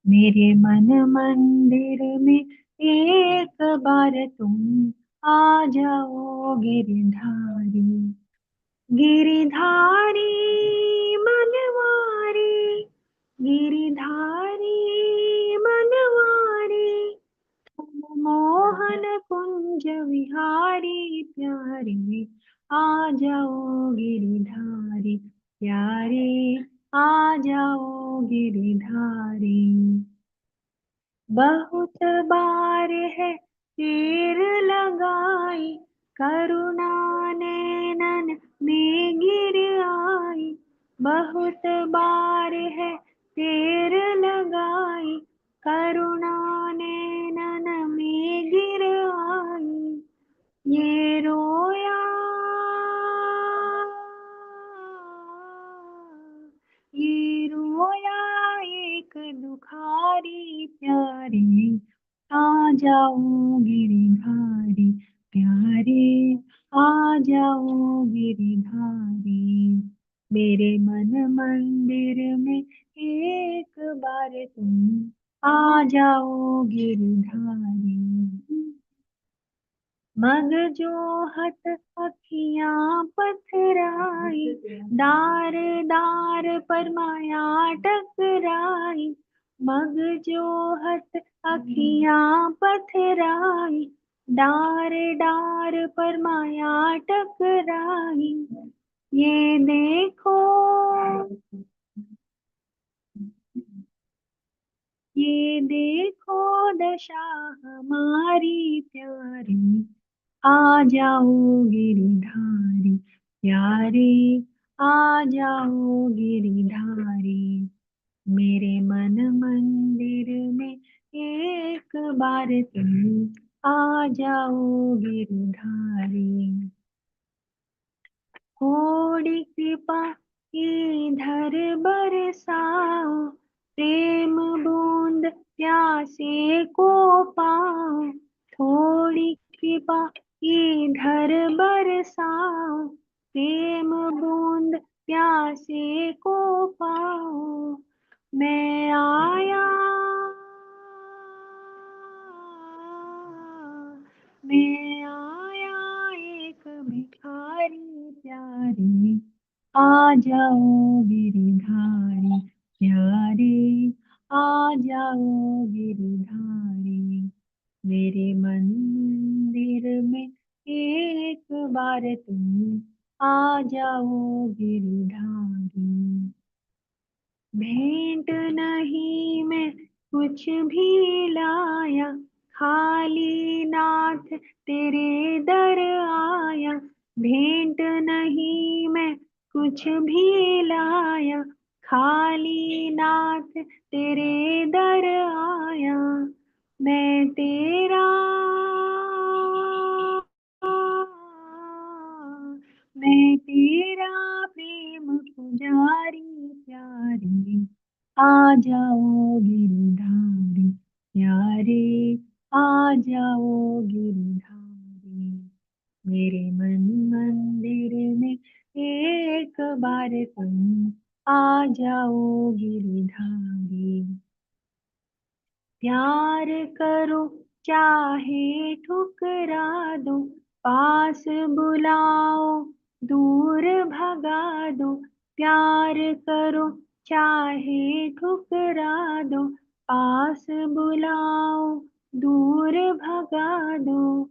मेरे मन मंदिर में एक बार तुम आ जाओ गिरधारी। गिरधारी मनवारी, गिरधारी मनवारी, तुम मोहन कुंज विहारी प्यारे, आ जाओ गिरधारी प्यारे, आ जाओ गिरधारी। बहुत बार है तीर लगाई, करुणा नैनन में गिर आई। बहुत बार है तीर लगाई, करुणा नैनन में गिर आई। ये रोया, ये रोया एक दुखारी प्यारे, आ जाओ गिरधारी प्यारे, आ जाओ गिरधारी। मेरे मन मंदिर में एक बार तुम आ जाओ गिरधारी। मग जो हत अखियां पथराई, दार दार पर माया टकराई। मग जो हत अखियां पथराई, डार डार पर माया टकराई। ये देखो, ये देखो दशा हमारी प्यारी, आ जाओ गिरधारी प्यारे, आ जाओ गिरधारी। मेरे मन मंदिर में एक बार तुम आ जाओ गिरधारी। थोड़ी कृपा इधर बरसाओ, प्रेम बूंद प्यासे को पाओ। थोड़ी कृपा इधर बरसाओ, प्रेम बूंद प्यासे को पाओ। मैं आया, मैं आया एक भिखारी प्यारी, आ जाओ गिरधारी प्यारे, आ जाओ गिरधारी। मेरे मन मंदिर में एक बार तुम आ जाओ गिरधारी। भेंट नहीं मैं कुछ भी लाया, खाली नाथ तेरे दर आया। भेंट नहीं मैं कुछ भी लाया, खाली नाथ तेरे दर आया। मैं तेरा, मैं तेरा प्रेम पुजारी प्यारी, आ जाओ गिरधारी प्यारे, आ जाओ गिरधारी। मेरे मन मंदिर में एक बार तुम आ जाओ गिरधारी। प्यार करो चाहे ठुकरा दो, पास बुलाओ दूर भगा दो। प्यार करो चाहे ठुकरा दो, पास बुलाओ दूर भगा दो।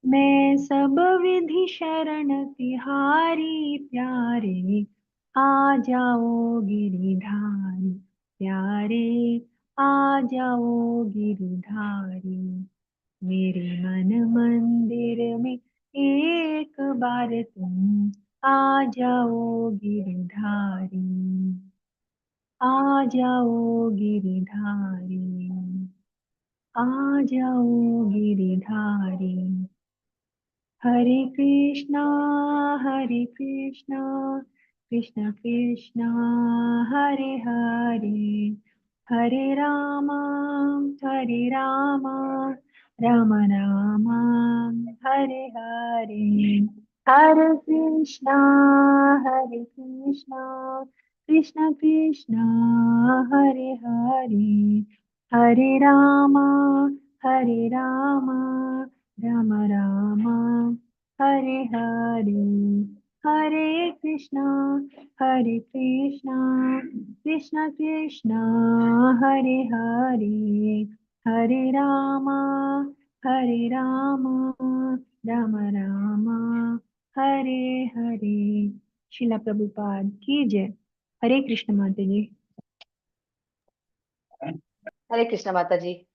मैं सब विधि शरण तिहारी प्यारे, आ जाओ गिरधारी प्यारे, आ जाओ गिरधारी। मेरे मन मंदिर में एक बार तुम आ जाओ गिरधारी, आ जाओ गिरधारी, आ जाओ गिरधारी। हरे कृष्णा, हरे कृष्णा, कृष्ण कृष्णा हरे हरे, हरे रामा, हरे रामा, राम राम हरे हरे। हरे कृष्णा, हरे Krishna, Krishna Krishna Hare Hare, Hare Rama, Hare Rama, Rama Rama, Hare Hare, Hare Krishna, Hare Krishna, Krishna Krishna, Hare Hare, Hare Rama, Hare Rama, Rama Rama, Hare Hare. Srila Prabhupada ki jai. Hare Krishna Mataji. Hare Krishna Mataji.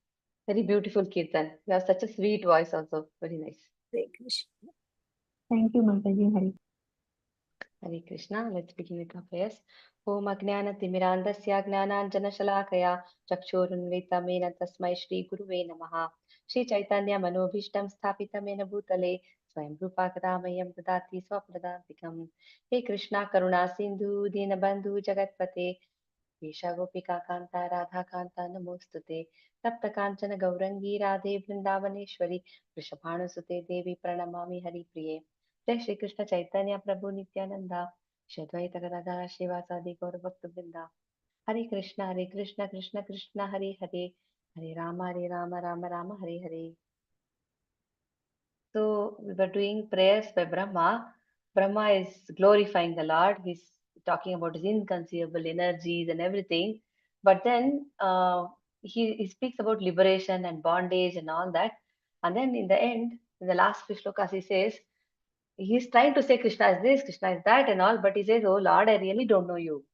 Very beautiful Kirtan. You have such a sweet voice also. Very nice. Hare Krishna. Thank you Mataji. Hare. Hare Krishna. Let's begin with our prayers. Om Ajnana Timirandasya Gnananjana Shalakaya Chakshurunvitamena Tasmai Shri Guruve Namaha Shri Chaitanya Manobhishtam Sthapitamena Bhutale Swayam Rupa Kadamayam Dadati Swapradantikam He Krishna Karuna Sindhu Dinabandhu Jagatpate Vesha Gopika Kanta Radha Kanta Namostute Tapta Kanchana Gaurangi Radhe Vrindavaneshwari Vrishabhanusute Devi Pranamami Hari Priye Jai Shri Krishna Chaitanya Prabhu Nityananda Shri Advaita Gadadhara Srivasadi Gaura Bhakta Vrinda Hare Krishna Krishna Krishna Hare Hare Hare Rama Rama Rama Hare Hare. So we were doing prayers by Brahma. Brahma is glorifying the Lord. He's talking about his inconceivable energies and everything. But then he speaks about liberation and bondage and all that. And then in the end, in the last few shlokas, he says, he's trying to say Krishna is this, Krishna is that and all, but he says, oh Lord, I really don't know you.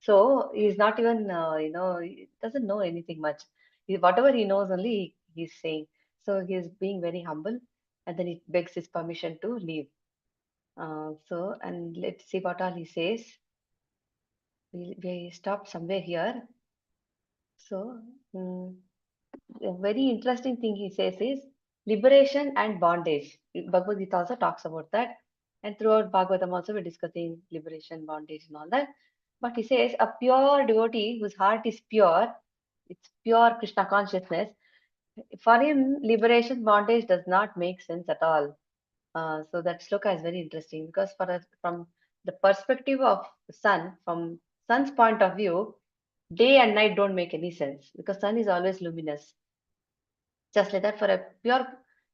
So he's not even, he doesn't know anything much. Whatever he knows only he's saying. So he's being very humble and then he begs his permission to leave. And let's see what all he says. We stopped somewhere here. So, a very interesting thing he says is liberation and bondage. Bhagavad Gita also talks about that. And throughout Bhagavatam also we're discussing liberation, bondage and all that. But he says a pure devotee whose heart is pure, it's pure Krishna consciousness. For him, liberation, bondage does not make sense at all. So that sloka is very interesting because for us, from the perspective of the sun, from sun's point of view, day and night don't make any sense because sun is always luminous. Just like that, for a pure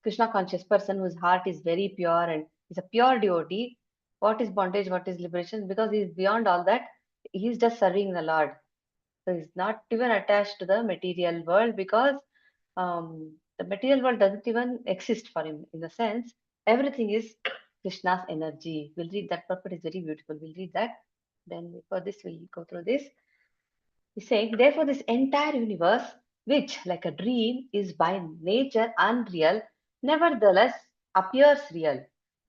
Krishna conscious person whose heart is very pure and is a pure devotee, what is bondage, what is liberation? Because he is beyond all that, he is just serving the Lord. So he's not even attached to the material world because the material world doesn't even exist for him. In the sense, everything is Krishna's energy. We'll read that. Purport is very beautiful. We'll read that. Then for this, we'll go through this. He's saying, therefore, this entire universe, which, like a dream, is by nature unreal, nevertheless appears real.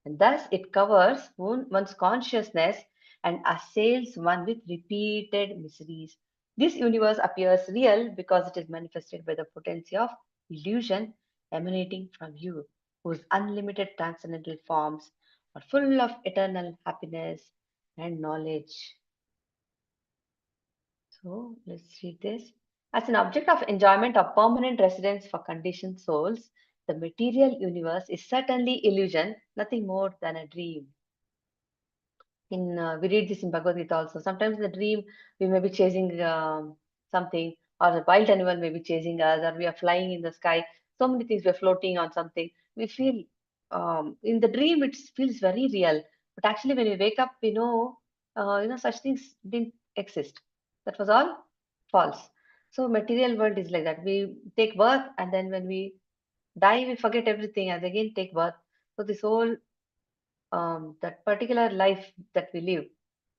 And thus it covers one's consciousness and assails one with repeated miseries. This universe appears real because it is manifested by the potency of illusion emanating from you, whose unlimited transcendental forms are full of eternal happiness and knowledge. So let's read this. As an object of enjoyment or permanent residence for conditioned souls, the material universe is certainly illusion, nothing more than a dream. We read this in Bhagavad Gita also. Sometimes in the dream we may be chasing something, or a wild animal may be chasing us, or we are flying in the sky. So many things, we are floating on something. We feel in the dream it feels very real, but actually when we wake up, we know such things didn't exist. That was all false. So material world is like that. We take birth, and then when we die, we forget everything, and again take birth. So this whole that particular life that we live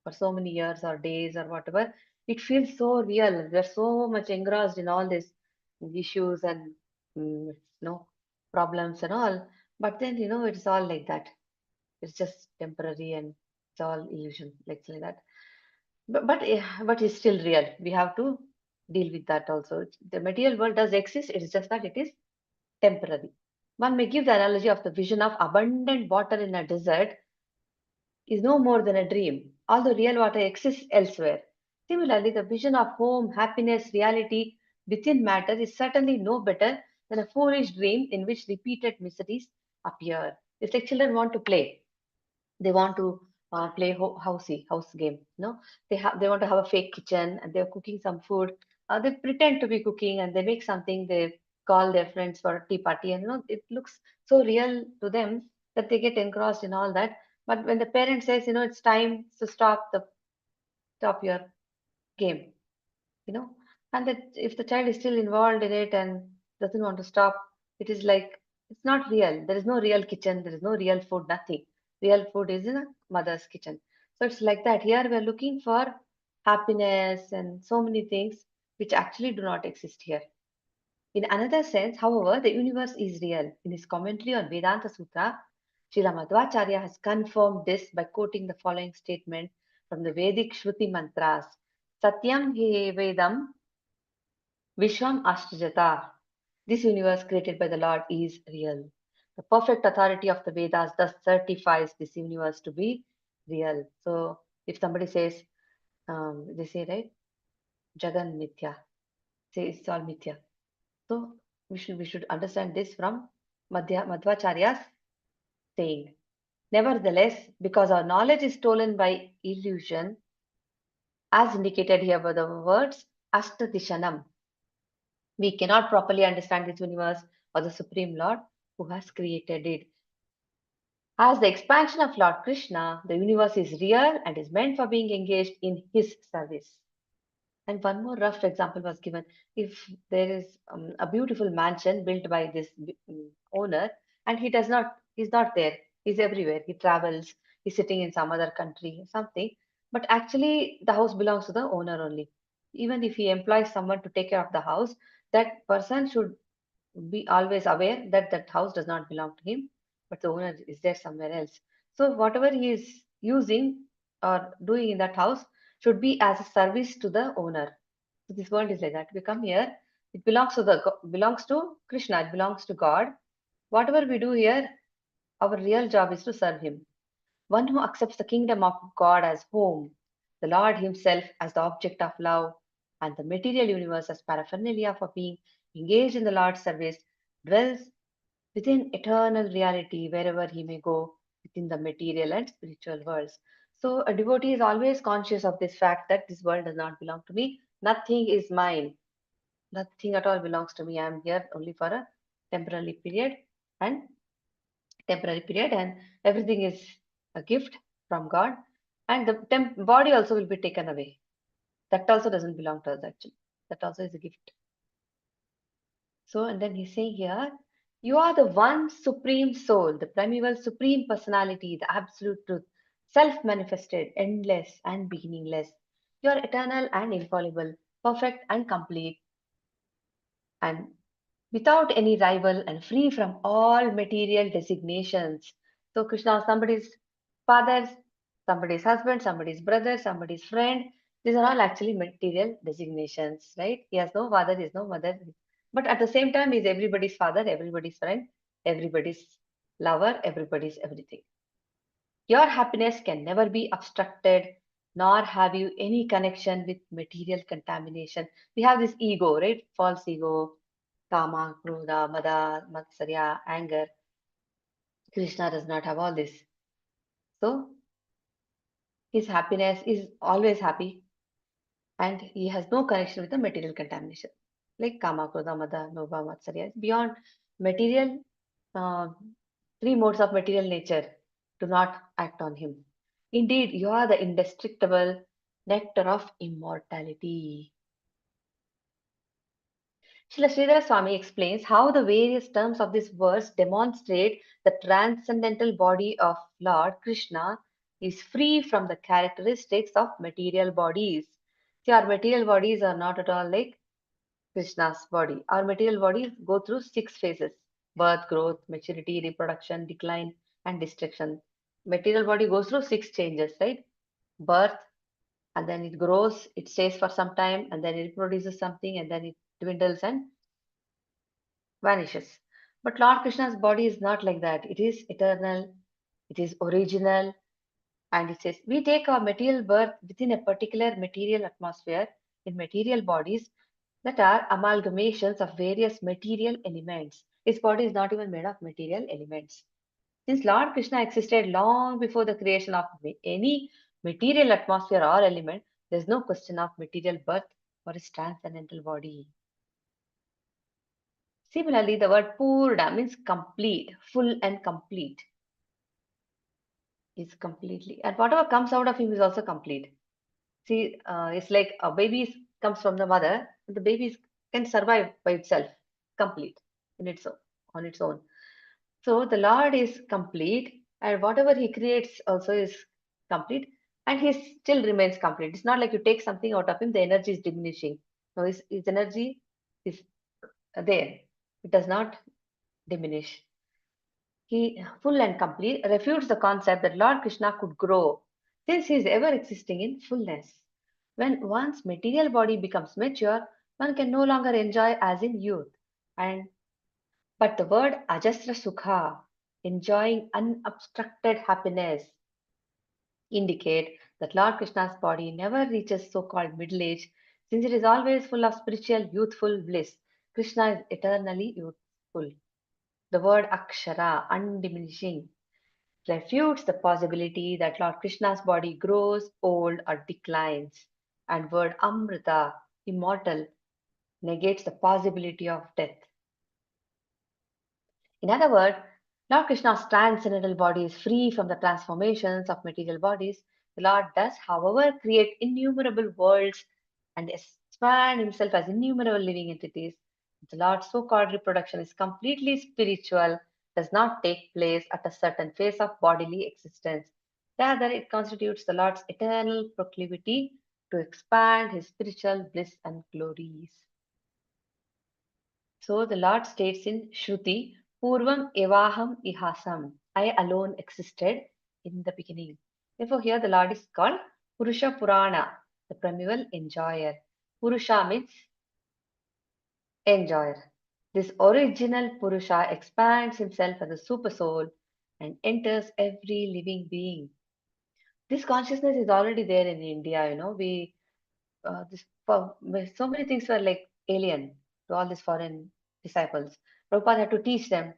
for so many years or days or whatever, it feels so real. We're so much engrossed in all these issues and problems and all. But then it's all like that. It's just temporary and it's all illusion, like that. But it's still real. We have to deal with that also. The material world does exist. It's just that it is temporary. One may give the analogy of the vision of abundant water in a desert is no more than a dream, although real water exists elsewhere. Similarly, the vision of home, happiness, reality within matter is certainly no better than a foolish dream in which repeated miseries appear. It's like children want to play. They want to play house game. They want to have a fake kitchen and they're cooking some food. They pretend to be cooking and they make something, they call their friends for a tea party, and it looks so real to them that they get engrossed in all that. But when the parent says, it's time to stop your game, you know, and that if the child is still involved in it and doesn't want to stop, it is like it's not real. There is no real kitchen, there is no real food, nothing. Real food is in a mother's kitchen. So it's like that. Here we are looking for happiness and so many things which actually do not exist here. In another sense, however, the universe is real. In his commentary on Vedanta Sutra, Srila Madhvacharya has confirmed this by quoting the following statement from the Vedic Shruti mantras: Satyam hi Vedam Vishwam Astajata. This universe created by the Lord is real. The perfect authority of the Vedas thus certifies this universe to be real. So, if somebody says, they say, right, Jagan Mithya, say it's all Mithya. So, we should understand this from Madhvacharya's saying. Nevertheless, because our knowledge is stolen by illusion, as indicated here by the words Ashtadishanam, we cannot properly understand this universe or the Supreme Lord who has created it. As the expansion of Lord Krishna, the universe is real and is meant for being engaged in his service. And one more rough example was given. If there is a beautiful mansion built by this owner, and he's not there, he's everywhere, he travels, he's sitting in some other country, something, but actually the house belongs to the owner only. Even if he employs someone to take care of the house, that person should be always aware that that house does not belong to him, but the owner is there somewhere else. So whatever he is using or doing in that house should be as a service to the owner. So this world is like that. We come here, it belongs to belongs to Krishna, it belongs to God. Whatever we do here, our real job is to serve him. One who accepts the kingdom of God as home, the Lord himself as the object of love, and the material universe as paraphernalia for being engaged in the Lord's service, dwells within eternal reality wherever he may go within the material and spiritual worlds. So a devotee is always conscious of this fact that this world does not belong to me. Nothing is mine. Nothing at all belongs to me. I am here only for a temporary period and temporary period, and everything is a gift from God. And the body also will be taken away. That also doesn't belong to us actually. That also is a gift. So, and then he's saying here, you are the one supreme soul, the primeval supreme personality, the absolute truth, self manifested, endless and beginningless. You are eternal and infallible, perfect and complete, and without any rival and free from all material designations. So, Krishna, somebody's father, somebody's husband, somebody's brother, somebody's friend. These are all actually material designations, right? He has no father, he has no mother. But at the same time, he's everybody's father, everybody's friend, everybody's lover, everybody's everything. Your happiness can never be obstructed, nor have you any connection with material contamination. We have this ego, right? False ego, kama, krodha, mada, matsarya, anger. Krishna does not have all this. So his happiness is always happy and he has no connection with the material contamination. Like kama, krodha, mada, lobha, matsarya. Beyond material, uh, three modes of material nature do not act on him. Indeed, you are the indestructible nectar of immortality. Srila Sridhara Swami explains how the various terms of this verse demonstrate the transcendental body of Lord Krishna is free from the characteristics of material bodies. See, our material bodies are not at all like Krishna's body. Our material bodies go through six phases: birth, growth, maturity, reproduction, decline, and destruction. Material body goes through six changes, right? Birth, and then it grows, it stays for some time, and then it produces something, and then it dwindles and vanishes. But Lord Krishna's body is not like that. It is eternal, it is original, and it says we take our material birth within a particular material atmosphere in material bodies that are amalgamations of various material elements. His body is not even made of material elements. Since Lord Krishna existed long before the creation of any material atmosphere or element, there is no question of material birth for his transcendental body. Similarly, the word Purna means complete, full and complete. Is completely, and whatever comes out of him is also complete. See, it's like a baby comes from the mother, and the baby can survive by itself, complete in its own, on its own. So the Lord is complete, and whatever He creates also is complete, and He still remains complete. It's not like you take something out of Him, the energy is diminishing. No, His energy is there. It does not diminish. He, full and complete, refutes the concept that Lord Krishna could grow, since he is ever existing in fullness. When one's material body becomes mature, one can no longer enjoy as in youth. And but the word ajasra sukha, enjoying unobstructed happiness, indicate that Lord Krishna's body never reaches so-called middle age, since it is always full of spiritual youthful bliss. Krishna is eternally youthful. The word akshara, undiminishing, refutes the possibility that Lord Krishna's body grows old or declines, and word amrita, immortal, negates the possibility of death. In other words, Lord Krishna's transcendental body is free from the transformations of material bodies. The Lord does, however, create innumerable worlds and expand himself as innumerable living entities. The Lord's so-called reproduction is completely spiritual, does not take place at a certain phase of bodily existence. Rather, it constitutes the Lord's eternal proclivity to expand his spiritual bliss and glories. So the Lord states in Shruti, Purvam evaham ihasam. I alone existed in the beginning. Therefore, here the Lord is called Purusha Purana, the primeval enjoyer. Purusha means enjoyer. This original Purusha expands himself as a super soul and enters every living being. This consciousness is already there in India. So many things were like alien to all these foreign disciples. Prabhupada had to teach them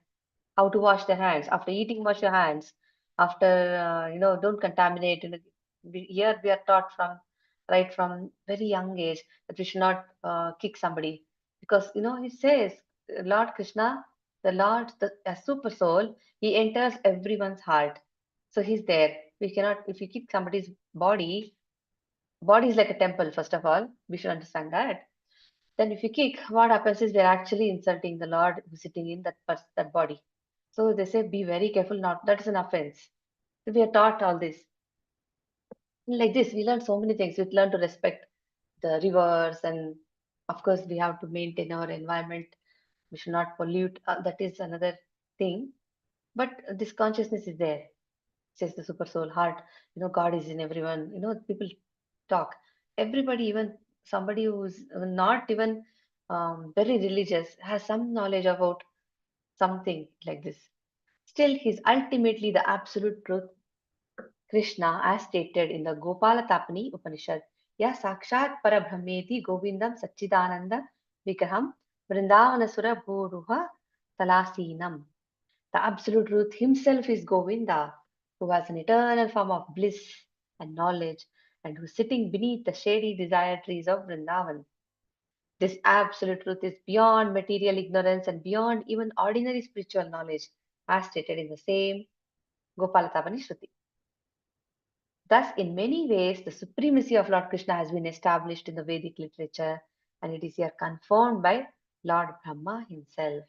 how to wash their hands. After eating, wash your hands. After, don't contaminate. Here we are taught from right from very young age that we should not kick somebody because he says Lord Krishna, the Lord, the a super soul, he enters everyone's heart. So he's there. We cannot if you kick somebody's body is like a temple. First of all, we should understand that. Then if you kick, what happens is we're actually insulting the Lord visiting in that body. So they say, be very careful, not that is an offense. So we are taught all this. Like this, we learn so many things. We learn to respect the rivers, and of course, we have to maintain our environment. We should not pollute. That is another thing. But this consciousness is there, says the super soul heart. God is in everyone. People talk. Everybody, even somebody who's not even very religious, has some knowledge about something like this. Still, he's ultimately the absolute truth, Krishna, as stated in the Gopala Upanishad. Ya Sakshat Parabrahmeti Govindam Satchidananda Vigraham Vrindavanasura Bhuruha Talasinam. The absolute truth himself is Govinda, who has an eternal form of bliss and knowledge, and who is sitting beneath the shady desire trees of Vrindavan. This absolute truth is beyond material ignorance and beyond even ordinary spiritual knowledge, as stated in the same Gopalatapani Shruti. Thus, in many ways, the supremacy of Lord Krishna has been established in the Vedic literature, and it is here confirmed by Lord Brahma himself.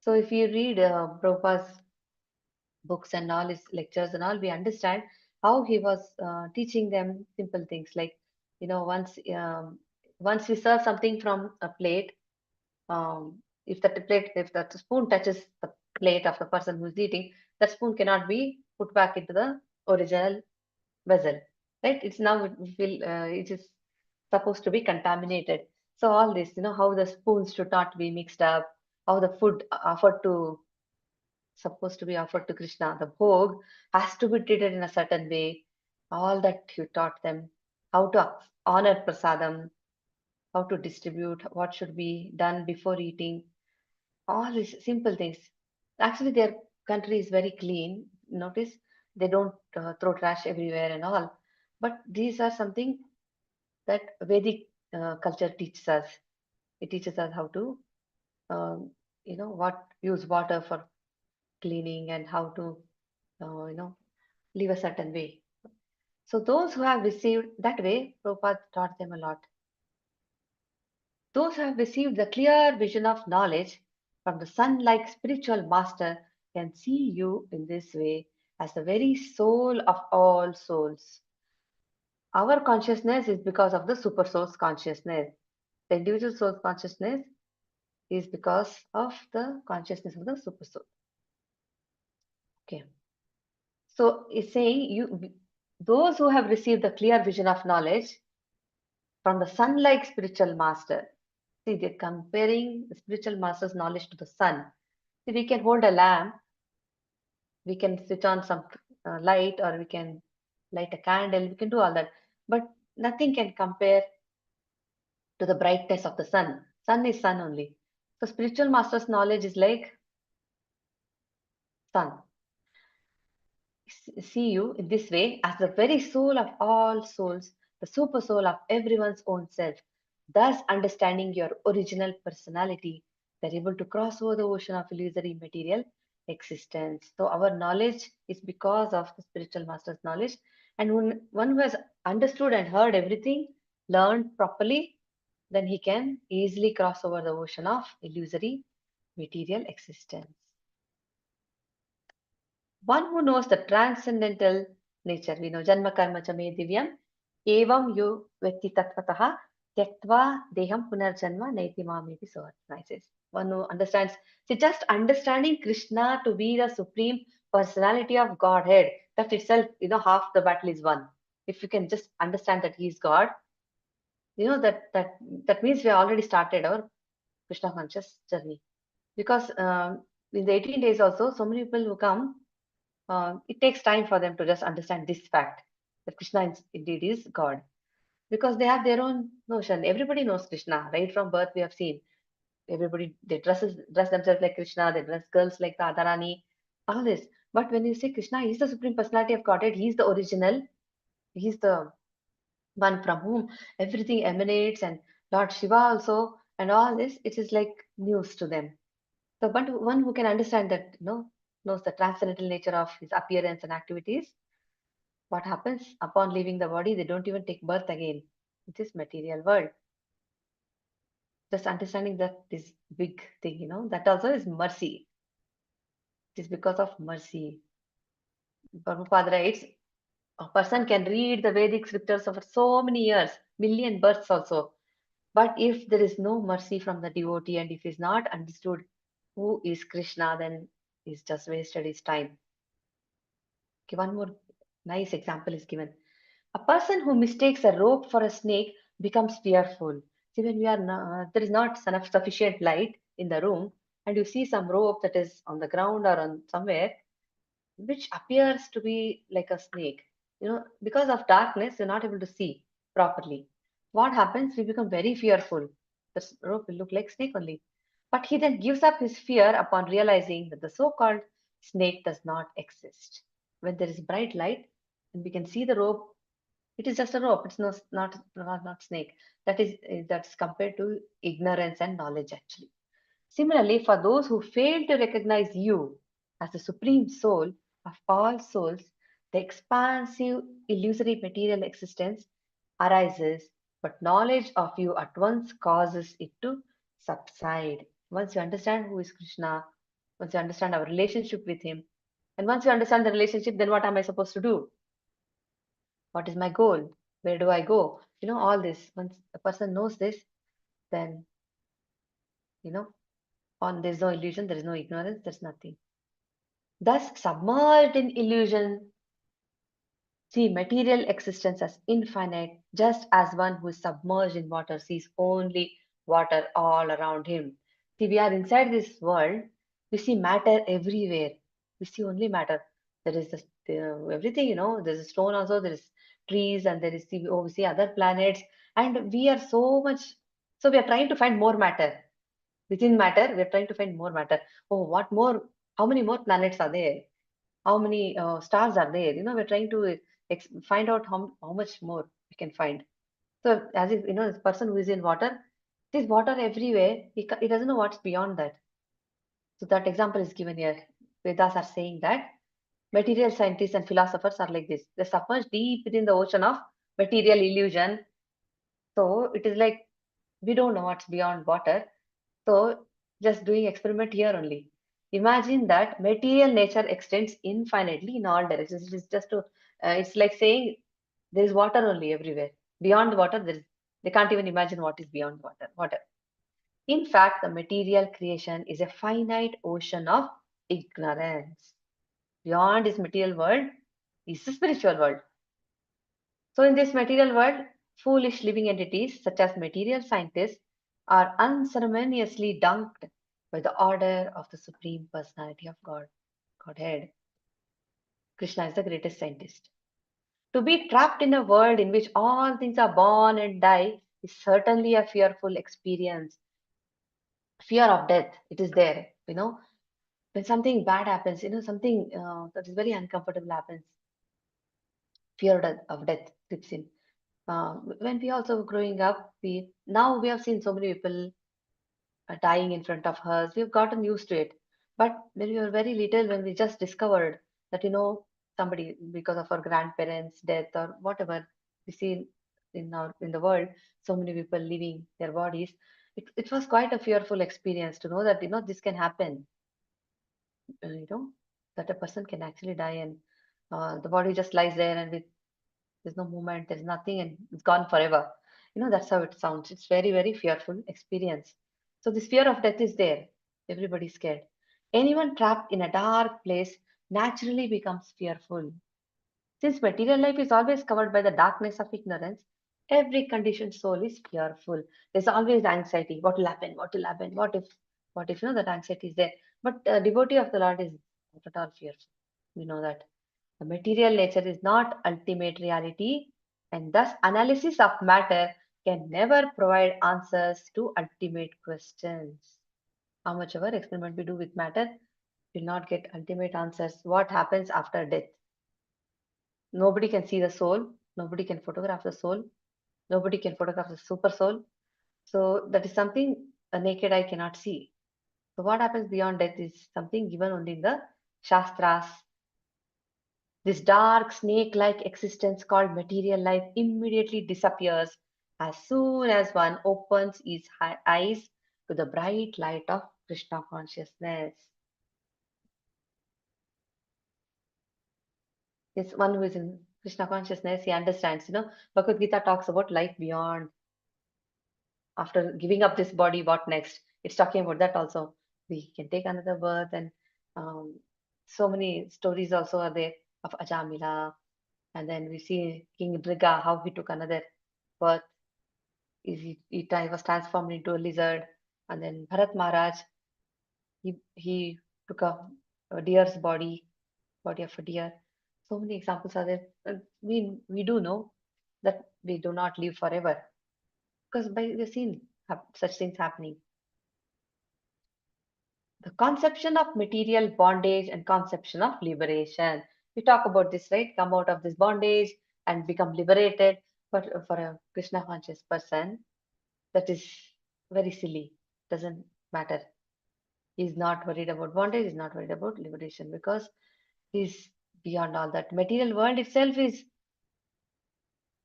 So, if you read Prabhupada's books and all his lectures and all, we understand how he was teaching them simple things like, once we serve something from a plate, if that spoon touches the plate of the person who's eating, that spoon cannot be put back into the original vessel, right? It's now we feel it is supposed to be contaminated. So all this, how the spoons should not be mixed up, how the food offered to supposed to be offered to Krishna, the bhog has to be treated in a certain way. All that you taught them, how to honor prasadam, how to distribute, what should be done before eating, all these simple things. Actually, their country is very clean. Notice they don't throw trash everywhere and all. But these are something that Vedic culture teaches us. It teaches us how to, what use water for cleaning and how to, live a certain way. So those who have received that way, Prabhupada taught them a lot. Those who have received the clear vision of knowledge from the sun-like spiritual master can see you in this way as the very soul of all souls. Our consciousness is because of the super soul's consciousness. The individual soul's consciousness is because of the consciousness of the super soul. Okay. So it's saying those who have received the clear vision of knowledge from the sun-like spiritual master. See, they're comparing the spiritual master's knowledge to the sun. See, we can hold a lamp, we can switch on some light, or we can light a candle, we can do all that. But nothing can compare to the brightness of the sun. Sun is sun only. So spiritual master's knowledge is like sun. See you in this way as the very soul of all souls, the super soul of everyone's own self, thus understanding your original personality. They're able to cross over the ocean of illusory material existence. So our knowledge is because of the spiritual master's knowledge. And when one who has understood and heard everything, learned properly, then he can easily cross over the ocean of illusory material existence. One who knows the transcendental nature, we know Janma Karma cha me divyam, evam yu vyakti tattvataha tyaktva deham punarjanma naiti mameti says. One who understands, see, just understanding Krishna to be the supreme personality of Godhead, that itself, half the battle is won. If you can just understand that He is God, that means we have already started our Krishna conscious journey. Because in the 18 days also, so many people who come, it takes time for them to just understand this fact that Krishna indeed is God, because they have their own notion. Everybody knows Krishna right from birth. We have seen everybody, they dress themselves like Krishna, they dress girls like Radharani, all this. But when you say Krishna, he's the supreme personality of Godhead, he's the original, he's the one from whom everything emanates, and Lord Shiva also, and all this, it is like news to them. So, but one who can understand that, knows the transcendental nature of his appearance and activities, what happens upon leaving the body? They don't even take birth again in this material world. Just understanding that this big thing, that also is mercy. It is because of mercy. Prabhupada writes, a person can read the Vedic scriptures for so many years, million births also. But if there is no mercy from the devotee, and if he's not understood who is Krishna, then he's just wasted his time. Okay, one more nice example is given. A person who mistakes a rope for a snake becomes fearful. See, when there is not enough sufficient light in the room, and you see some rope that is on the ground or on somewhere, which appears to be like a snake. Because of darkness, you're not able to see properly. What happens? We become very fearful. The rope will look like snake only. But he then gives up his fear upon realizing that the so-called snake does not exist. When there is bright light and we can see the rope, it is just a rope. It's not snake. That's compared to ignorance and knowledge actually. Similarly, for those who fail to recognize you as the supreme soul of all souls, the expansive illusory material existence arises, but knowledge of you at once causes it to subside. Once you understand who is Krishna, once you understand our relationship with him, and once you understand the relationship, then what am I supposed to do? What is my goal? Where do I go? All this. Once a person knows this, then, you know, there's no illusion, there is no ignorance, there's nothing. Thus, submerged in illusion, see material existence as infinite, just as one who is submerged in water sees only water all around him. See, we are inside this world, we see matter everywhere. We see only matter. There is everything, there's a stone also, there is trees, and there is, we see other planets, and we are so we are trying to find more matter. Within matter, we are trying to find more matter. Oh, what more? How many more planets are there? How many stars are there? We're trying to find out how much more we can find. So as if, this person who is in water, there's water everywhere. He doesn't know what's beyond that. So that example is given here. Vedas are saying that material scientists and philosophers are like this. They submerged deep within the ocean of material illusion. So it is like we don't know what's beyond water. So just doing experiment here only. Imagine that material nature extends infinitely in all directions. It is just to, it's like saying there is water only everywhere. Beyond water, they can't even imagine what is beyond water. Water. In fact, the material creation is a finite ocean of ignorance. Beyond this material world is the spiritual world. So, in this material world, foolish living entities such as material scientists are unceremoniously dunked by the order of the Supreme Personality of Godhead. Krishna is the greatest scientist. To be trapped in a world in which all things are born and die is certainly a fearful experience. Fear of death, it is there. When something bad happens, something that is very uncomfortable happens, of death creeps in. When we also growing up, we have seen so many people dying in front of us. We've gotten used to it. But when we were very little, when we just discovered that somebody because of our grandparents' death or whatever we see in the world, so many people leaving their bodies. It was quite a fearful experience to know that this can happen. You know that a person can actually die and the body just lies there and there's no movement, there's nothing, and it's gone forever. That's how it sounds. It's very, very fearful experience. So this fear of death is there. Everybody's scared. Anyone trapped in a dark place naturally becomes fearful. Since material life is always covered by the darkness of ignorance, every conditioned soul is fearful. There's always anxiety. What will happen? What will happen? What if that anxiety is there? But devotee of the Lord is not at all fearful. We know that. The material nature is not ultimate reality, and thus analysis of matter can never provide answers to ultimate questions. How much ever experiment we do with matter will not get ultimate answers. What happens after death? Nobody can see the soul, nobody can photograph the soul, nobody can photograph the super soul. So that is something a naked eye cannot see. So what happens beyond death is something given only in the Shastras. This dark snake-like existence called material life immediately disappears as soon as one opens his eyes to the bright light of Krishna consciousness. This one who is in Krishna consciousness, he understands. Bhagavad Gita talks about life beyond. After giving up this body, what next? It's talking about that also. We can take another birth, and so many stories also are there of Ajamila. And then we see King Driga, how he took another birth. He was transformed into a lizard. And then Bharat Maharaj, he took a deer's body of a deer. So many examples are there. We do know that we do not live forever because we've seen such things happening. The conception of material bondage and conception of liberation. We talk about this, right? Come out of this bondage and become liberated. But for a Krishna conscious person, that is very silly. Doesn't matter. He's not worried about bondage, he's not worried about liberation because he's beyond all that. Material world itself is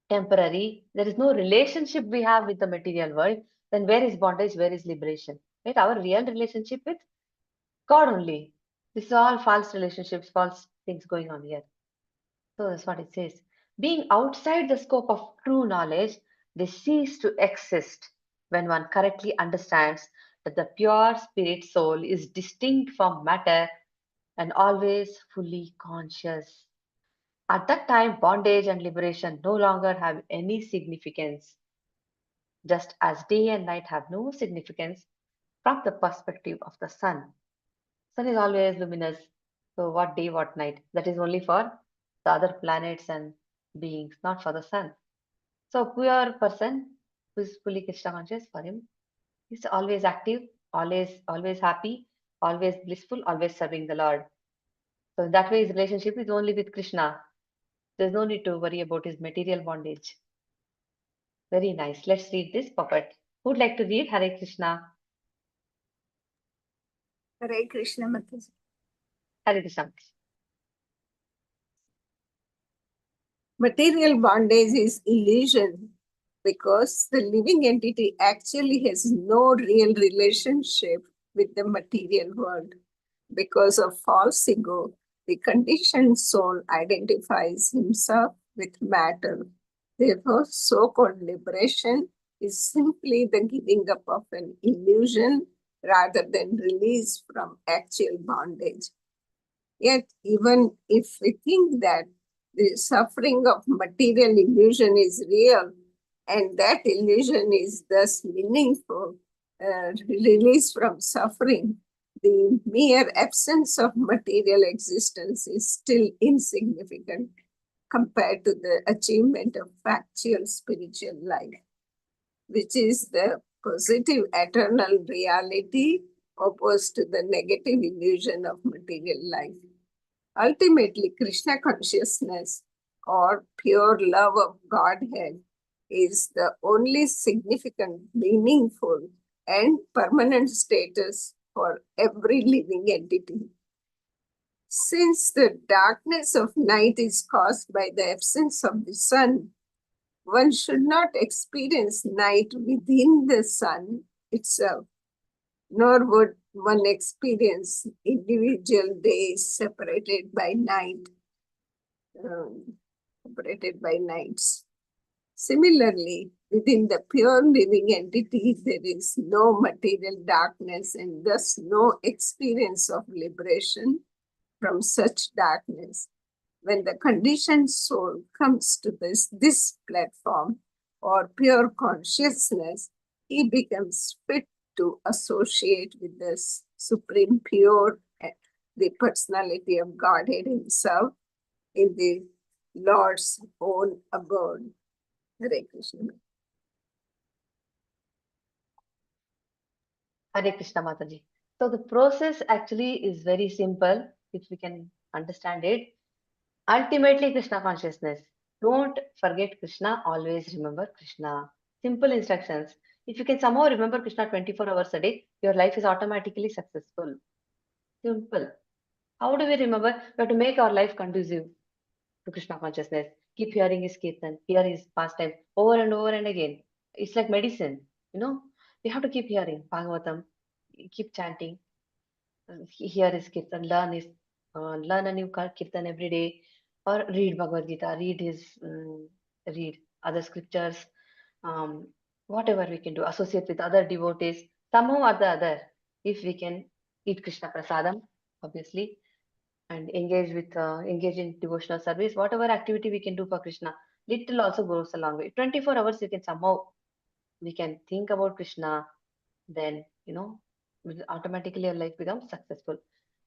temporary. There is no relationship we have with the material world. Then where is bondage? Where is liberation? Right? Our real relationship with God only. This is all false relationships, false things going on here. So that's what it says. Being outside the scope of true knowledge, they cease to exist when one correctly understands that the pure spirit soul is distinct from matter and always fully conscious. At that time, bondage and liberation no longer have any significance, just as day and night have no significance from the perspective of the sun. Sun is always luminous. So what day, what night? That is only for the other planets and beings, not for the sun. So pure person who is fully Krishna conscious, for him is always active, always happy, always blissful, always serving the Lord. So in that way his relationship is only with Krishna. There's no need to worry about his material bondage. Very nice. Let's read this puppet. Who would like to read? Hare Krishna. Hare Krishna Mataji. Hare Krishna. Material bondage is illusion because the living entity actually has no real relationship with the material world. Because of false ego, the conditioned soul identifies himself with matter. Therefore, so-called liberation is simply the giving up of an illusion rather than release from actual bondage. Yet, even if we think that the suffering of material illusion is real and that illusion is thus meaningful, release from suffering, the mere absence of material existence is still insignificant compared to the achievement of factual spiritual life, which is the positive eternal reality opposed to the negative illusion of material life. Ultimately, Krishna consciousness or pure love of Godhead is the only significant, meaningful, and permanent status for every living entity. Since the darkness of night is caused by the absence of the sun, one should not experience night within the sun itself, nor would one experience individual days separated by night, separated by nights. Similarly, within the pure living entity, there is no material darkness and thus no experience of liberation from such darkness. When the conditioned soul comes to this platform or pure consciousness, he becomes fit to associate with the Supreme Pure, the personality of Godhead himself in the Lord's own abode. Hare Krishna. Hare Krishna Mataji. So the process actually is very simple if we can understand it. Ultimately, Krishna consciousness. Don't forget Krishna, always remember Krishna. Simple instructions. If you can somehow remember Krishna 24 hours a day, your life is automatically successful. Simple. How do we remember? We have to make our life conducive to Krishna consciousness. Keep hearing his kirtan, hear his pastime over and over and again. It's like medicine, you know. We have to keep hearing Bhagavatam, keep chanting, hear his kirtan, learn a new kirtan every day, or read Bhagavad Gita, read other scriptures, whatever we can do, associate with other devotees, somehow or the other, if we can eat Krishna Prasadam, obviously, and engage in devotional service, whatever activity we can do for Krishna, little also goes a long way. 24 hours you can somehow, we can think about Krishna, then automatically your life becomes successful.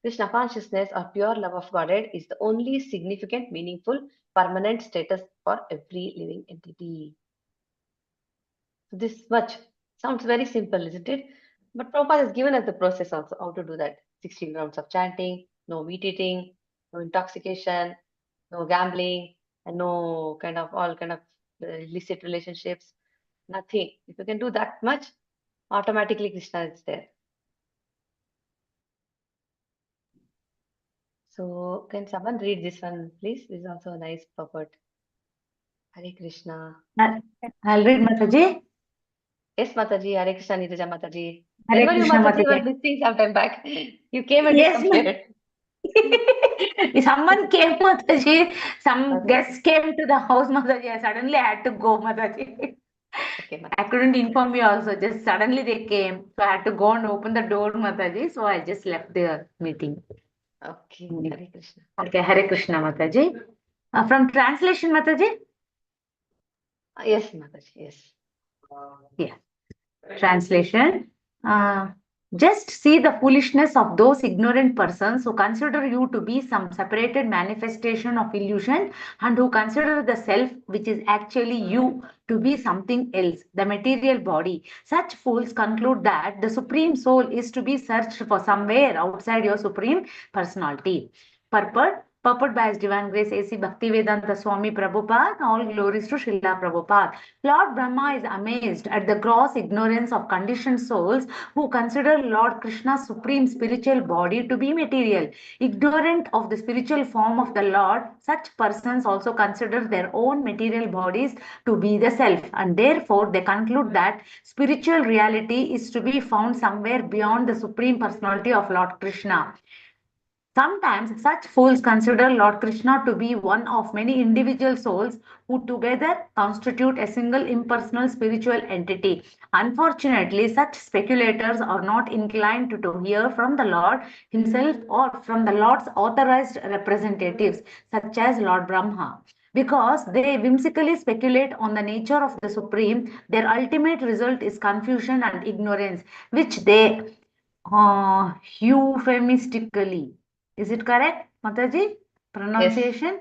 Krishna consciousness or pure love of Godhead is the only significant, meaningful, permanent status for every living entity. So this much sounds very simple, isn't it? But Prabhupada has given us the process also, how to do that. 16 rounds of chanting, no meat eating, no intoxication, no gambling, and no all kind of illicit relationships. Nothing. If you can do that much, automatically Krishna is there. So can someone read this one, please? This is also a nice purport. Hare Krishna. I'll read, Mataji. Yes, Mataji. Hare Krishna, Nirja Mataji. Hare When were you, Krishna, Mataji? You were Mataji. missing some time back. You came and Yes, disappeared. someone came, Mataji. Some Okay. guests came to the house, Mataji. I suddenly had to go, Mataji. Okay, I Mataji. couldn't inform you also. Just suddenly they came. So I had to go and open the door, Mataji. So I just left the meeting. Okay, Hare Krishna. Okay, Hare Krishna, Mataji. From translation, Mataji? Yes, Mataji, yes. Yeah. Translation. Just see the foolishness of those ignorant persons who consider you to be some separated manifestation of illusion and who consider the self, which is actually you, to be something else, the material body. Such fools conclude that the supreme soul is to be searched for somewhere outside your supreme personality. Purport: purport by His Divine Grace A.C. Bhaktivedanta Swami Prabhupada. All glories to Srila Prabhupada. Lord Brahma is amazed at the gross ignorance of conditioned souls who consider Lord Krishna's supreme spiritual body to be material. Ignorant of the spiritual form of the Lord, such persons also consider their own material bodies to be the self, and therefore they conclude that spiritual reality is to be found somewhere beyond the supreme personality of Lord Krishna. Sometimes such fools consider Lord Krishna to be one of many individual souls who together constitute a single impersonal spiritual entity. Unfortunately, such speculators are not inclined to hear from the Lord himself or from the Lord's authorized representatives, such as Lord Brahma. Because they whimsically speculate on the nature of the Supreme, their ultimate result is confusion and ignorance, which they euphemistically. Is it correct, Mataji? Pronunciation?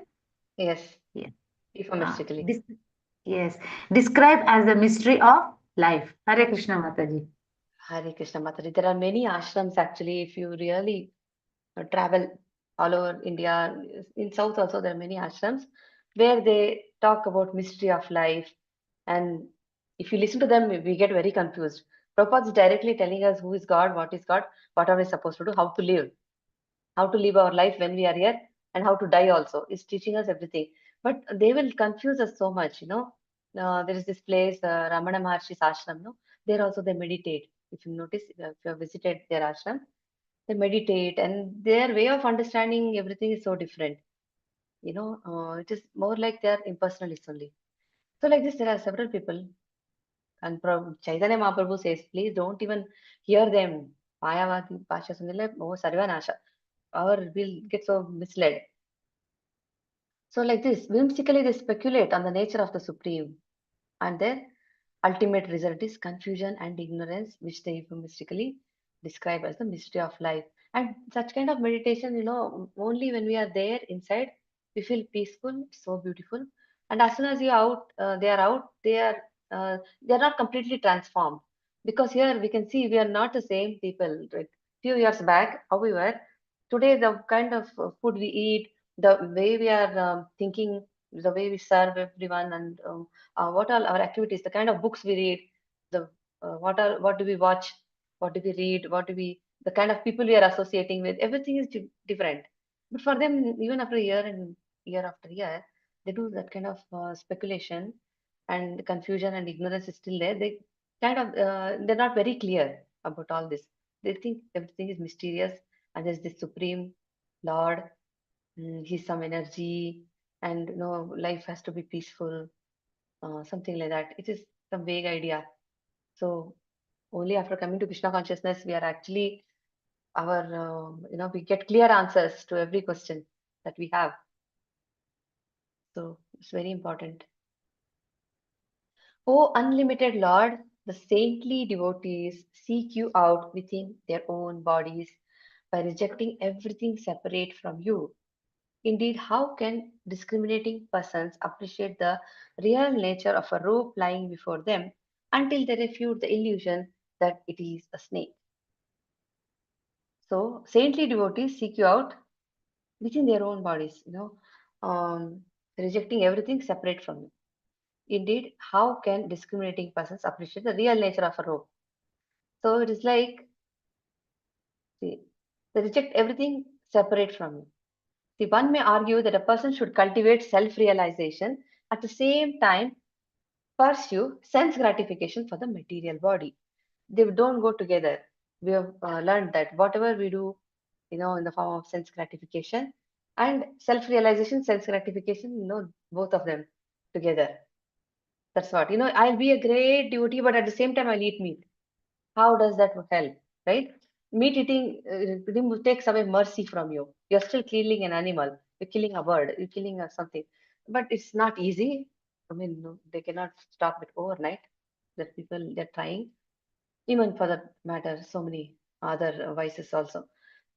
Yes. Yeah. Euphemistically. Yes. Describe as the mystery of life. Hare Krishna, Mataji. Hare Krishna Mataji. There are many ashrams actually. If you really travel all over India, in South also there are many ashrams where they talk about mystery of life. And if you listen to them, we get very confused. Prabhupada is directly telling us who is God, what are we supposed to do, how to live our life when we are here, and how to die also. Is teaching us everything. But they will confuse us so much, there is this place, Ramana Maharshi's ashram, no? There also they meditate. If you notice, if you have visited their ashram, they meditate, and their way of understanding everything is so different. It is more like they are impersonalists only. So like this, there are several people, and Chaitanya Mahaprabhu says, please don't even hear them. Mayavadi Pasha Sunila, oh Sarvanasha. Our will get so misled. So like this, whimsically they speculate on the nature of the Supreme, and their ultimate result is confusion and ignorance, which they euphemistically describe as the mystery of life. And such kind of meditation, only when we are there inside, we feel peaceful, so beautiful. And as soon as you out, they are out, they are not completely transformed. Because here we can see we are not the same people. Like few years back, how we were. Today, the kind of food we eat, the way we are thinking, the way we serve everyone, and what are our activities, the kind of books we read, the what do we watch, what do we read, the kind of people we are associating with, everything is different. But for them, even after a year and year after year, they do that kind of speculation, and confusion and ignorance is still there. They kind of they're not very clear about all this. They think everything is mysterious, and there's this supreme Lord. He's some energy, and life has to be peaceful, something like that. It is some vague idea. So only after coming to Krishna consciousness, we are actually we get clear answers to every question that we have. So it's very important. O unlimited Lord, the saintly devotees seek you out within their own bodies by rejecting everything separate from you. Indeed, how can discriminating persons appreciate the real nature of a rope lying before them until they refute the illusion that it is a snake? So, saintly devotees seek you out within their own bodies, rejecting everything separate from you. Indeed, how can discriminating persons appreciate the real nature of a rope? So, it is like, see, they reject everything separate from you. See, one may argue that a person should cultivate self realization at the same time pursue sense gratification for the material body. They don't go together. We have learned that whatever we do, in the form of sense gratification and self realization, sense gratification, both of them together. That's what, I'll be a great devotee, but at the same time, I'll eat meat. How does that help, right? Meat eating takes away mercy from you. You're still killing an animal. You're killing a bird. You're killing something. But it's not easy. I mean, no, they cannot stop it overnight. The people, they're trying. Even for that matter, so many other vices also.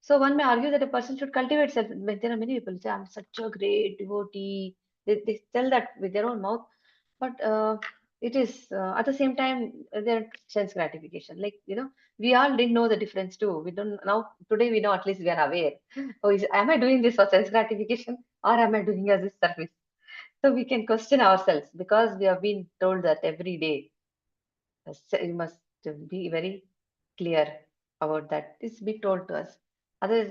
So one may argue that a person should cultivate self. There are many people who say, I'm such a great devotee. They tell that with their own mouth. But it is at the same time their sense gratification. Like, we all didn't know the difference too. We don't now. Today we know, at least we are aware. Oh, am I doing this for sense gratification, or am I doing as a service? So we can question ourselves, because we have been told that every day. So you must be very clear about that. This be told to us. Otherwise,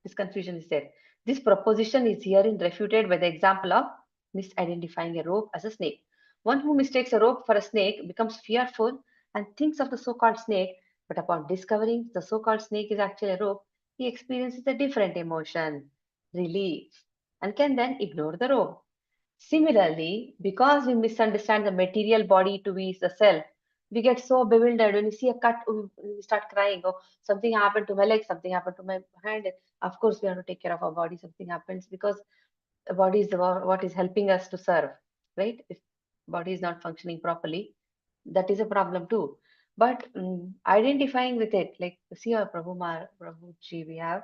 this confusion is there. This proposition is herein refuted by the example of misidentifying a rope as a snake. One who mistakes a rope for a snake becomes fearful and thinks of the so-called snake, but upon discovering the so-called snake is actually a rope, he experiences a different emotion, relief, and can then ignore the rope. Similarly, because we misunderstand the material body to be the self, we get so bewildered. When we see a cut, we start crying. Oh, something happened to my leg, something happened to my hand. Of course, we have to take care of our body. Something happens because the body is what is helping us to serve, right? If body is not functioning properly, that is a problem too. But identifying with it, like see our Prabhuji, we have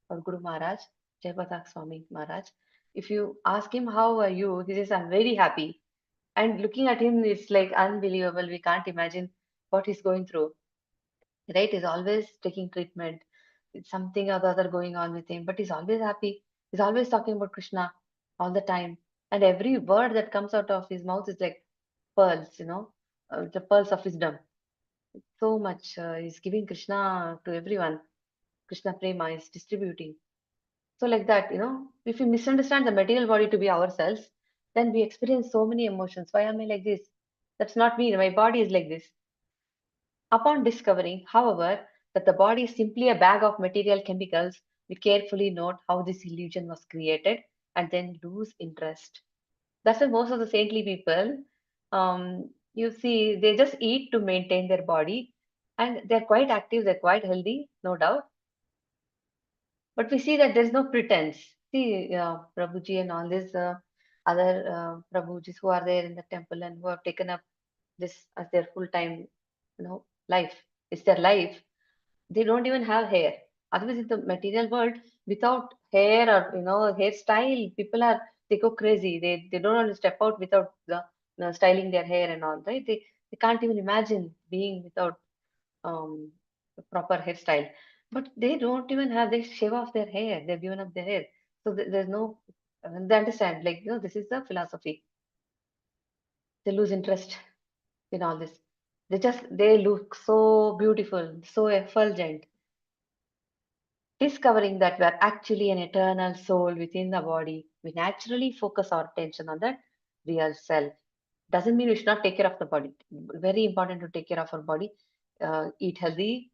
our Guru Maharaj, Jaipatak Swami Maharaj. If you ask him, how are you? He says, I'm very happy. And looking at him, it's like unbelievable. We can't imagine what he's going through, right? He's always taking treatment. It's something or the other going on with him, but he's always happy. He's always talking about Krishna all the time. And every word that comes out of his mouth is like pearls, the pearls of wisdom. So much he's giving Krishna to everyone. Krishna Prema is distributing. So like that, if we misunderstand the material body to be ourselves, then we experience so many emotions. Why am I like this? That's not me. My body is like this. Upon discovering, however, that the body is simply a bag of material chemicals, we carefully note how this illusion was created and then lose interest. That's why most of the saintly people, you see, they just eat to maintain their body, and they're quite active, they're quite healthy, no doubt. But we see that there's no pretense. See, Prabhuji and all these other Prabhujis who are there in the temple and who have taken up this as their full time, life. It's their life. They don't even have hair. Otherwise, in the material world, without hair or hairstyle, people they go crazy. They don't want to step out without styling their hair and all, right? They can't even imagine being without um, a proper hairstyle. But they don't even have, they shave off their hair. They've given up their hair. So there's no, they understand, like, this is the philosophy. They lose interest in all this. They look so beautiful, so effulgent. Discovering that we are actually an eternal soul within the body, we naturally focus our attention on that real self. Doesn't mean we should not take care of the body. Very important to take care of our body. Eat healthy,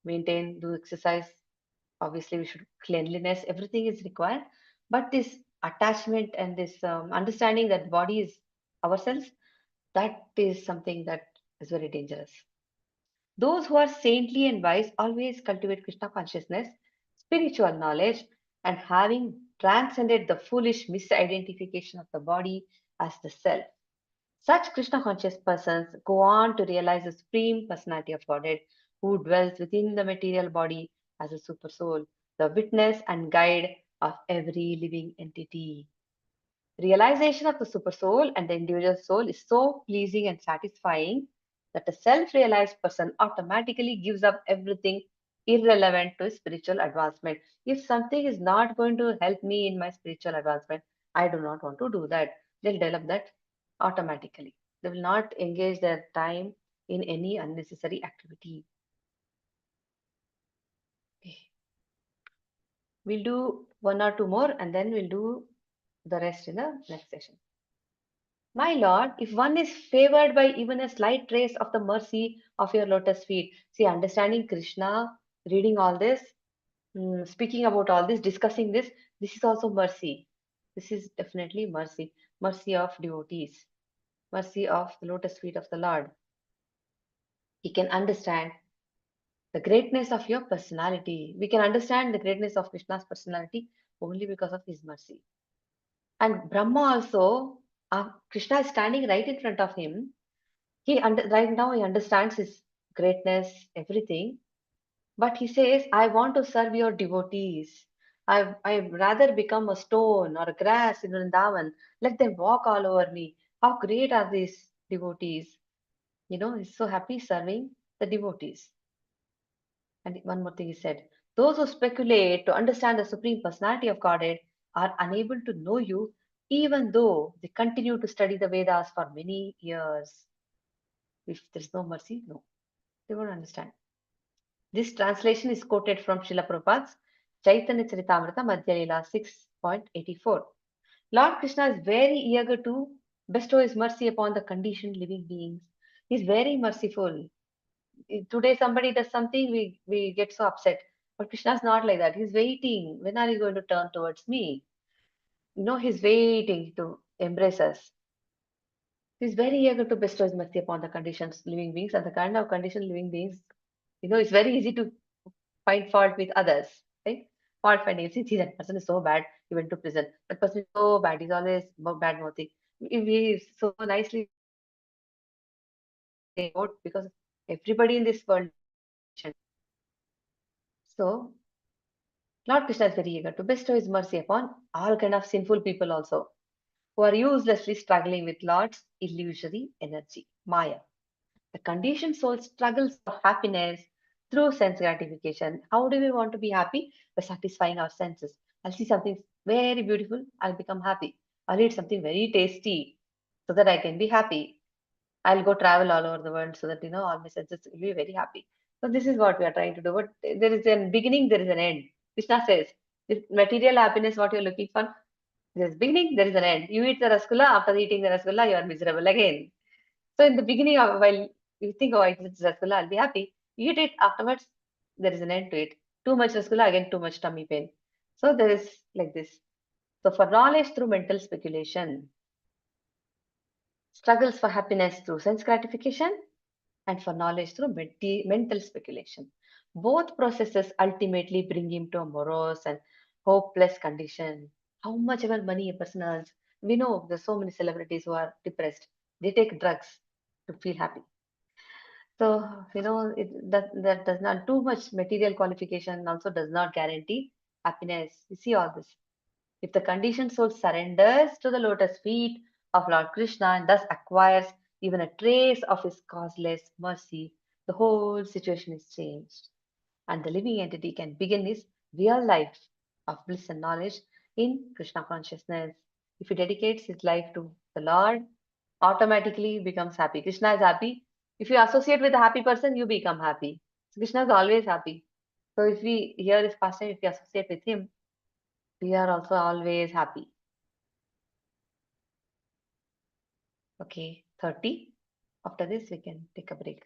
do exercise. Obviously, we should cleanliness. Everything is required. But this attachment and this understanding that body is ourselves, that is something that is very dangerous. Those who are saintly and wise always cultivate Krishna consciousness, spiritual knowledge, and having transcended the foolish misidentification of the body as the self. Such Krishna conscious persons go on to realize the supreme personality of Godhead who dwells within the material body as a super soul, the witness and guide of every living entity. Realization of the super soul and the individual soul is so pleasing and satisfying that a self-realized person automatically gives up everything irrelevant to his spiritual advancement. If something is not going to help me in my spiritual advancement, I do not want to do that. They'll develop that automatically. They will not engage their time in any unnecessary activity. Okay. We'll do one or two more and then we'll do the rest in the next session. My Lord, if one is favored by even a slight trace of the mercy of your lotus feet, see, understanding Krishna, reading all this, speaking about all this, discussing this, this is also mercy. This is definitely mercy. Mercy of devotees, mercy of the lotus feet of the Lord. He can understand the greatness of your personality. We can understand the greatness of Krishna's personality only because of his mercy. And Brahma also, Krishna is standing right in front of him. Right now he understands his greatness, everything. But he says, I want to serve your devotees. I'd rather become a stone or a grass in Vrindavan. Let them walk all over me. How great are these devotees. He's so happy serving the devotees. And one more thing he said, those who speculate to understand the Supreme Personality of Godhead are unable to know you, even though they continue to study the Vedas for many years. If there's no mercy, no, they won't understand. This translation is quoted from Srila Prabhupada's Chaitanya Charitamrita Madhya Leela 6.84. Lord Krishna is very eager to bestow his mercy upon the conditioned living beings. He's very merciful. Today somebody does something, we get so upset. But Krishna is not like that. He's waiting. When are you going to turn towards me? He's waiting to embrace us. He's very eager to bestow his mercy upon the conditioned living beings, and the kind of conditioned living beings, it's very easy to find fault with others, right? Fault finding. See, that person is so bad, he went to prison. That person is so bad, he's always bad mouthing. We so nicely say out because everybody in this world. So Lord Krishna is very eager to bestow his mercy upon all kind of sinful people also, who are uselessly struggling with Lord's illusory energy, Maya. The conditioned soul struggles for happiness through sense gratification. How do we want to be happy? By satisfying our senses. I'll see something very beautiful, I'll become happy. I'll eat something very tasty so that I can be happy. I'll go travel all over the world so that, all my senses will be very happy. So this is what we are trying to do. But there is a beginning, there is an end. Krishna says, this material happiness, what you're looking for, there is beginning, there is an end. You eat the rasgulla, after eating the rasgulla, you are miserable again. So in the beginning, while you think, oh, it's rasgulla, I'll be happy. You eat it, afterwards, there is an end to it. Too much rasgulla, again, too much tummy pain. So there is like this. So for knowledge through mental speculation, struggles for happiness through sense gratification, and for knowledge through mental speculation. Both processes ultimately bring him to a morose and hopeless condition. How much ever money a person earns, we know there's so many celebrities who are depressed. They take drugs to feel happy. So, that does not, too much material qualification also does not guarantee happiness. You see all this. If the conditioned soul surrenders to the lotus feet of Lord Krishna and thus acquires even a trace of his causeless mercy, the whole situation is changed. And the living entity can begin his real life of bliss and knowledge in Krishna consciousness. If he dedicates his life to the Lord, automatically becomes happy. Krishna is happy. If you associate with a happy person, you become happy. So Krishna is always happy. So if we hear his pastime, if we associate with him, we are also always happy. Okay, 30. After this, we can take a break.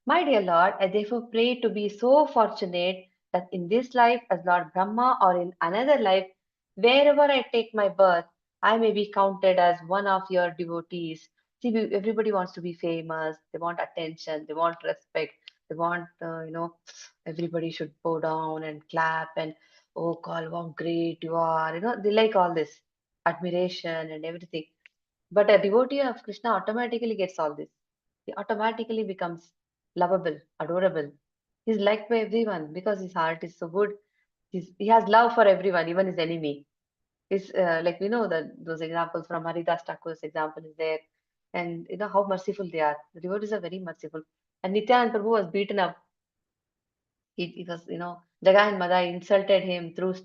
My dear Lord, I therefore pray to be so fortunate that in this life as Lord Brahma or in another life, wherever I take my birth, I may be counted as one of your devotees. See, everybody wants to be famous. They want attention. They want respect. They want, everybody should bow down and clap and, oh, God, how great you are. They like all this admiration and everything. But a devotee of Krishna automatically gets all this. He automatically becomes lovable, adorable. He's liked by everyone because his heart is so good. He has love for everyone, even his enemy. Is like we know that those examples from Haridas Thakur's example is there, and how merciful they are. The devotees are very merciful. And Nityanand Prabhu was beaten up. He was, Jagai and Madai insulted him through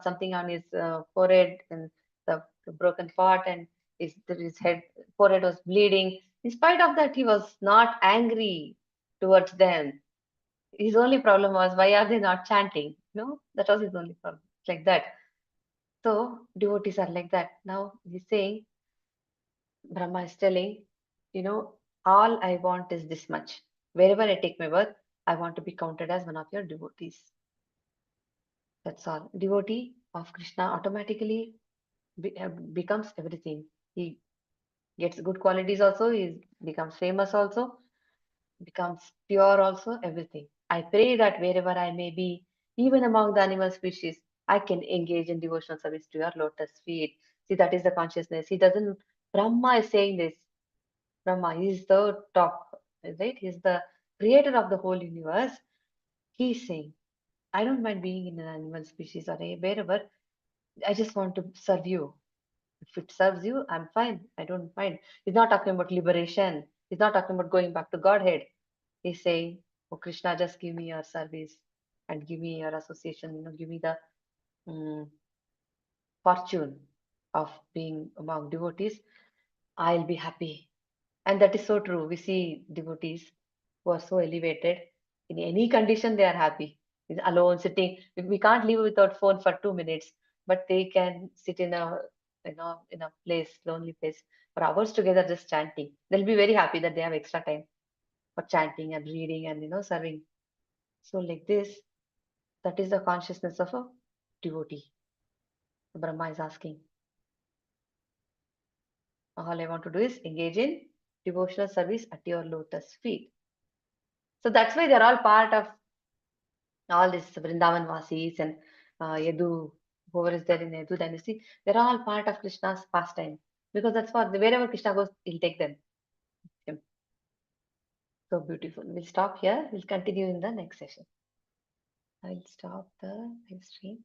something on his forehead and the broken part, and his head forehead was bleeding. In spite of that, he was not angry towards them. His only problem was, why are they not chanting? That was his only problem. Like that. So devotees are like that. Now he's saying, Brahma is telling, all I want is this much. Wherever I take my birth, I want to be counted as one of your devotees. That's all. Devotee of Krishna automatically becomes everything. He gets good qualities also, he becomes famous also, becomes pure also, everything. I pray that wherever I may be, even among the animal species, I can engage in devotional service to your lotus feet. See, that is the consciousness. He doesn't, Brahma is saying this. Brahma, he is the top, right? He's the creator of the whole universe. He's saying, I don't mind being in an animal species or wherever. I just want to serve you. If it serves you, I'm fine. I don't mind. He's not talking about liberation. He's not talking about going back to Godhead. He's saying, oh Krishna, just give me your service and give me your association, give me the fortune of being among devotees. I'll be happy. And that is so true. We see devotees who are so elevated. In any condition, they are happy. Alone, sitting. We can't live without phone for 2 minutes, but they can sit in a place, lonely place, for hours together just chanting. They'll be very happy that they have extra time for chanting and reading and serving. So like this, that is the consciousness of a devotee. Brahma is asking. All I want to do is engage in devotional service at your lotus feet. So that's why they're all part of all this Vrindavan Vasis and Yadu, whoever is there in Yadu dynasty. They're all part of Krishna's pastime. Because that's what, wherever Krishna goes, he'll take them. Him. So beautiful. We'll stop here. We'll continue in the next session. I'll stop the live stream.